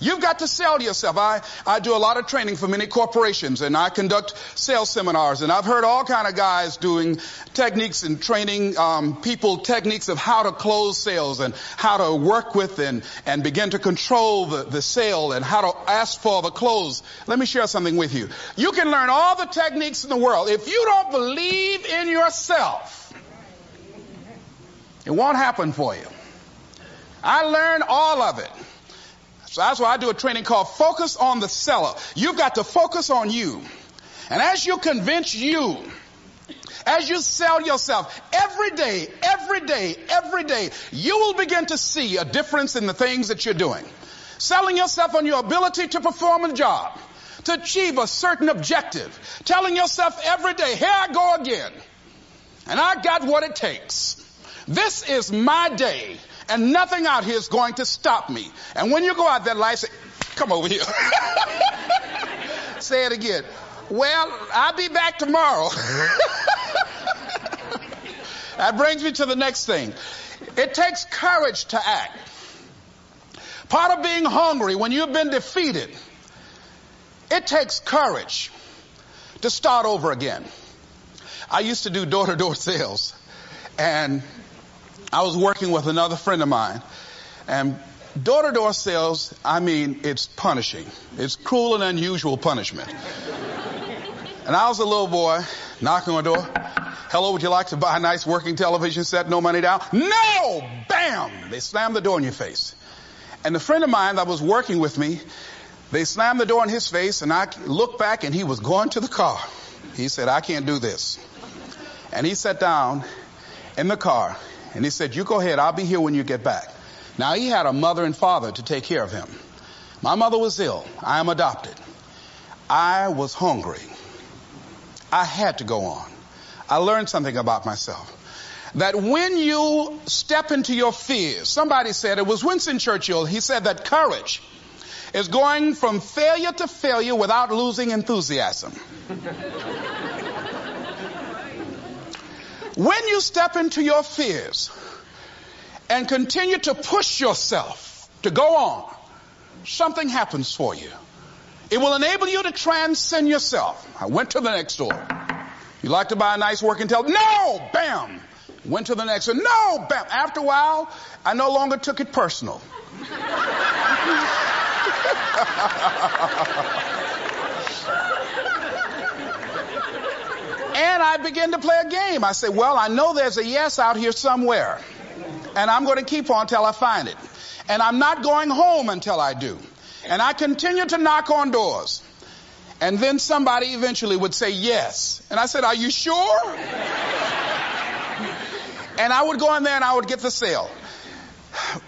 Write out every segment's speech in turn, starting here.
You've got to sell yourself. I do a lot of training for many corporations, and I conduct sales seminars, and I've heard all kind of guys doing techniques and training people techniques of how to close sales and how to work with and begin to control the sale and how to ask for the close. Let me share something with you. You can learn all the techniques in the world. If you don't believe in yourself, it won't happen for you. I learned all of it. So that's why I do a training called Focus on the Seller. You've got to focus on you. And as you convince you, as you sell yourself every day, you will begin to see a difference in the things that you're doing. Selling yourself on your ability to perform a job, to achieve a certain objective. Telling yourself every day, here I go again. And I got what it takes. This is my day. And nothing out here is going to stop me. And when you go out there, life say, come over here. Say it again. Well, I'll be back tomorrow. That brings me to the next thing. It takes courage to act. Part of being hungry when you've been defeated, it takes courage to start over again. I used to do door-to-door sales, and I was working with another friend of mine, and door-to-door sales, I mean, it's punishing. It's cruel and unusual punishment. And I was a little boy knocking on the door. Hello, would you like to buy a nice working television set? No money down? No! Bam! They slammed the door in your face. And the friend of mine that was working with me, they slammed the door in his face, and I looked back, and he was going to the car. He said, I can't do this. And he sat down in the car. And he said, you go ahead, I'll be here when you get back. Now, he had a mother and father to take care of him. My mother was ill. I am adopted. I was hungry. I had to go on. I learned something about myself. That when you step into your fears, somebody said, it was Winston Churchill, he said that courage is going from failure to failure without losing enthusiasm. When you step into your fears and continue to push yourself to go on, something happens for you. It will enable you to transcend yourself. I went to the next door. You like to buy a nice working television? No! Bam! Went to the next one. No! Bam! After a while, I no longer took it personal. And I began to play a game. I said, well, I know there's a yes out here somewhere. And I'm going to keep on till I find it. And I'm not going home until I do. And I continue to knock on doors. And then somebody eventually would say yes. And I said, are you sure? And I would go in there and I would get the sale.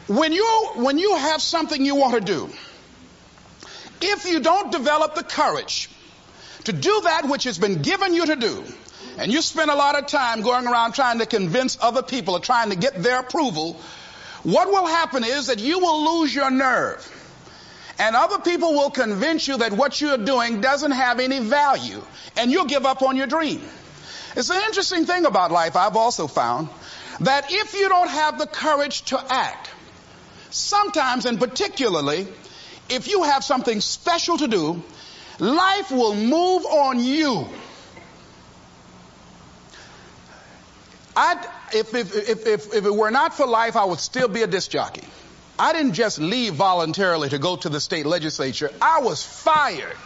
When you have something you want to do, if you don't develop the courage to do that which has been given you to do, and you spend a lot of time going around trying to convince other people or trying to get their approval, what will happen is that you will lose your nerve. And other people will convince you that what you're doing doesn't have any value, and you'll give up on your dream. It's an interesting thing about life, I've also found, that if you don't have the courage to act, sometimes and particularly if you have something special to do, life will move on you. If it were not for life, I would still be a disc jockey. I didn't just leave voluntarily to go to the state legislature. I was fired.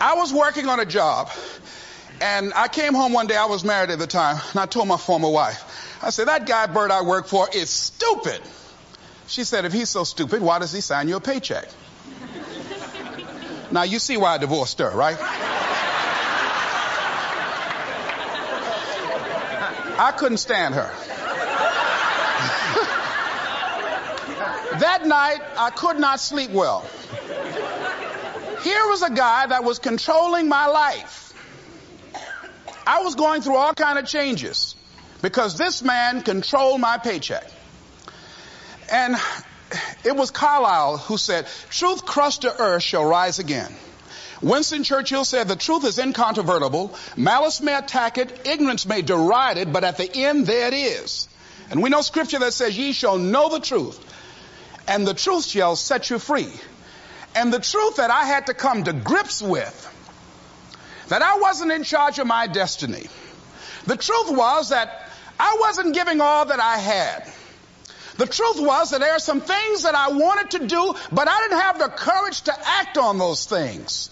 I was working on a job, and I came home one day. I was married at the time, and I told my former wife, I said, that guy Bert I work for is stupid. She said, if he's so stupid, why does he sign you a paycheck? Now, you see why I divorced her, right? I couldn't stand her. That night, I could not sleep well. Here was a guy that was controlling my life. I was going through all kind of changes because this man controlled my paycheck. And it was Carlyle who said, truth crushed to earth shall rise again. Winston Churchill said, the truth is incontrovertible. Malice may attack it, ignorance may deride it, but at the end there it is. And we know scripture that says, ye shall know the truth, and the truth shall set you free. And the truth that I had to come to grips with, that I wasn't in charge of my destiny. The truth was that I wasn't giving all that I had. The truth was that there are some things that I wanted to do, but I didn't have the courage to act on those things.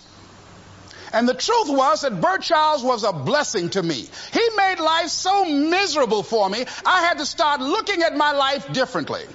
And the truth was that Bert Childs was a blessing to me. He made life so miserable for me, I had to start looking at my life differently.